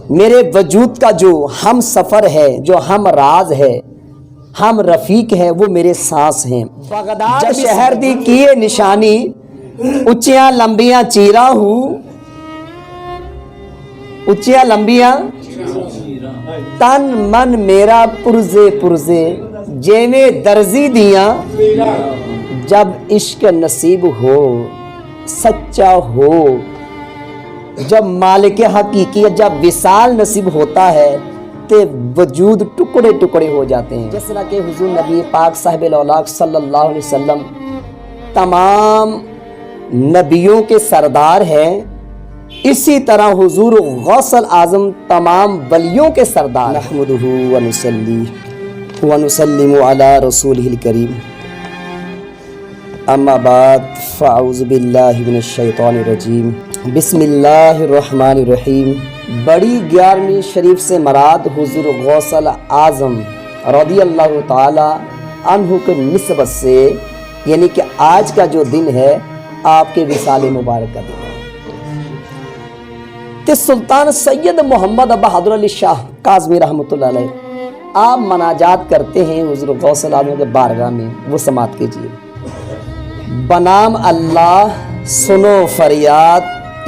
میرے وجود کا جو ہم سفر ہے، جو ہم راز ہے، ہم رفیق ہے، وہ میرے سانس ہیں۔ بغداد شہر دی کیے نشانی، اچیاں لمبیاں چیرا ہوں، اچیاں لمبیاں تن من میرا پرزے پرزے، جیویں درزی دیاں جب عشق نصیب ہو سچا ہو، جب مالک حقیقیت جب وصال نصیب ہوتا ہے تو وجود ٹکڑے ٹکڑے ہو جاتے ہیں۔ جس طرح کہ حضور نبی پاک صاحب الاولاق صلی اللہ علیہ وسلم تمام نبیوں کے سردار ہیں، اسی طرح حضور غوث اعظم تمام ولیوں کے سردار۔ نحمدہ ونصلی ونسلم علی رسولہ الکریم، اما بعد فاعوذ باللہ من الشیطان الرجیم، بسم اللہ الرحمن الرحیم۔ بڑی 11ویں شریف سے مراد حضور غوث اعظم رضی اللہ تعالی عنہ کے نسبت سے، یعنی کہ آج کا جو دن ہے آپ کے وصال مبارک کا دن ہے۔ تو سلطان سید محمد بہادر علی شاہ کاظمی رحمۃ اللہ علیہ آپ مناجات کرتے ہیں حضور غوث اعظم کے بارگاہ میں، وہ سماعت کیجیے۔ بنام اللہ سنو فریاد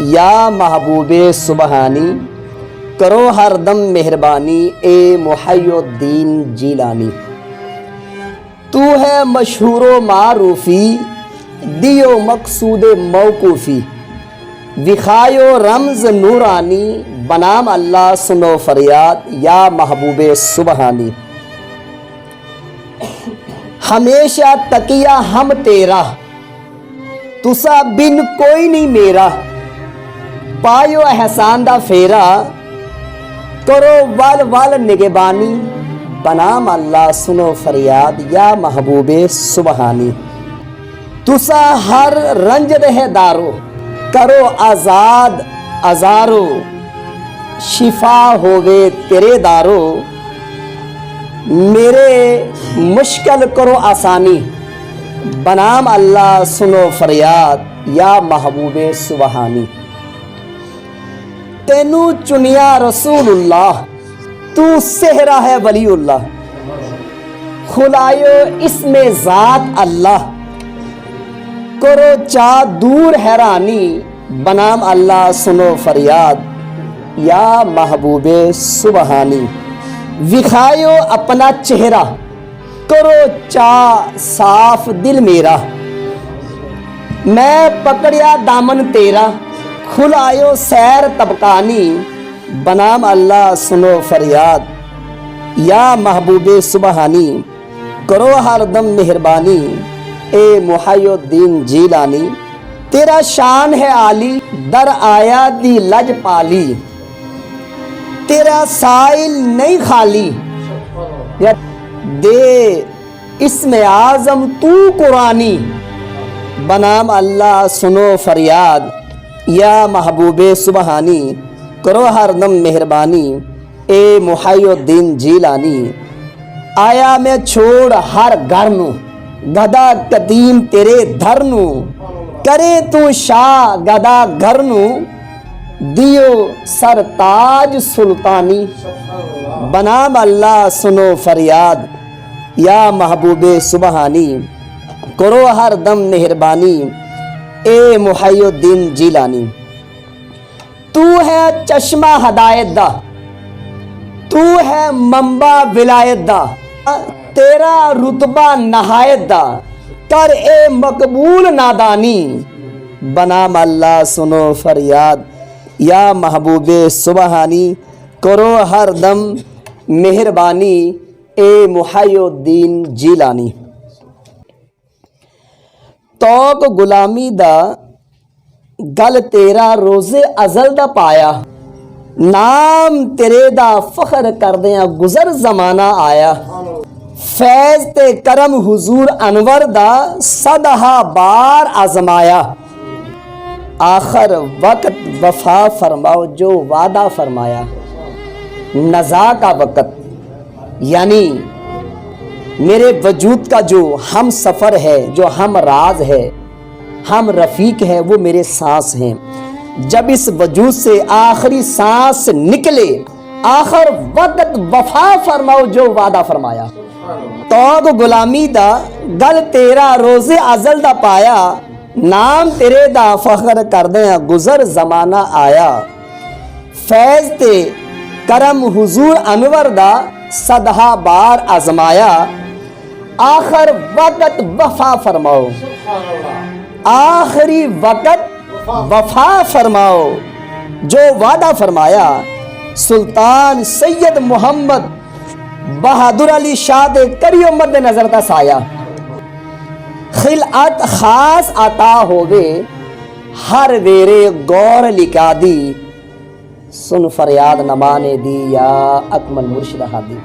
یا محبوب سبحانی، کرو ہر دم مہربانی اے محی الدین جیلانی۔ تو ہے مشہور و معروفی، دیو مقصود موقوفی، وخائے و رمز نورانی، بنام اللہ سنو فریاد یا محبوب سبحانی۔ ہمیشہ تقیہ ہم تیرا، تسا بن کوئی نہیں میرا، پایو احسان دا پھیرا، کرو ول ول نگبانی، بنام اللہ سنو فریاد یا محبوب سبحانی۔ تسا ہر رنج دہ دارو، کرو آزاد ازارو، شفا ہووے تیرے دارو، میرے مشکل کرو آسانی، بنام اللہ سنو فریاد یا محبوب سبحانی۔ تینو چنیا رسول اللہ، تو سہرا ہے ولی اللہ، کھلایو اسم ذات اللہ، کرو چاہ دور حیرانی، بنام اللہ سنو فریاد یا محبوب سبحانی۔ وکھایو اپنا چہرہ، کرو چاہ صاف دل میرا، میں پکڑیا دامن تیرا، کھلایو سیر طبقانی، بنام اللہ سنو فریاد یا محبوب سبحانی، کرو ہر دم مہربانی اے محی الدین جیلانی۔ تیرا شان ہے عالی، در آیا دی لج پالی، تیرا سائل نہیں خالی، دے اسم اعظم تو قرآنی، بنام اللہ سنو فریاد یا محبوب سبحانی، کرو ہر دم مہربانی اے محی الدین جیلانی۔ آیا میں چھوڑ ہر گھر نو، گدا قدیم تیرے دھر نو، کرے تو شاہ گدا گھر نو، دیو سر تاج سلطانی، بنام اللہ سنو فریاد یا محبوب سبحانی، کرو ہر دم مہربانی اے محی الدین جیلانی۔ تو ہے چشمہ ہدایت دا، تو ہے منبع ولایت دا، تیرا رتبہ نہایت دا، کر اے مقبول نادانی، بنام اللہ سنو فریاد یا محبوب سبحانی، کرو ہر دم مہربانی اے محی الدین جیلانی۔ توق غلامی دا گل تیرا روزے ازل دا پایا، نام تیرے دا فخر کردیاں گزر زمانہ آیا، فیض تے کرم حضور انور دا صدہا بار آزمایا، آخر وقت وفا فرماؤ جو وعدہ فرمایا، نزا کا وقت یعنی میرے وجود کا جو ہم سفر ہے، جو ہم راز ہے، ہم رفیق ہے، وہ میرے سانس ہیں۔ جب اس وجود سے آخری سانس نکلے آخر وقت وفا فرماؤ جو وعدہ فرمایا تو غلامی دا گل تیرا روز ازل دا پایا نام تیرے دا فخر کردے گزر زمانہ آیا فیض تے کرم حضور انور دا صدہا بار آزمایا آخر وقت وفا فرماؤ آخری وقت وفا فرماؤ جو وعدہ فرمایا سلطان سید محمد بہادر علی شاہ دے کریو مد نظر دا سایہ خلعت خاص عطا ہووے ہر ویرے گور لکھا دی سن فریاد نمانے دی یا اکمل مرشد ہادی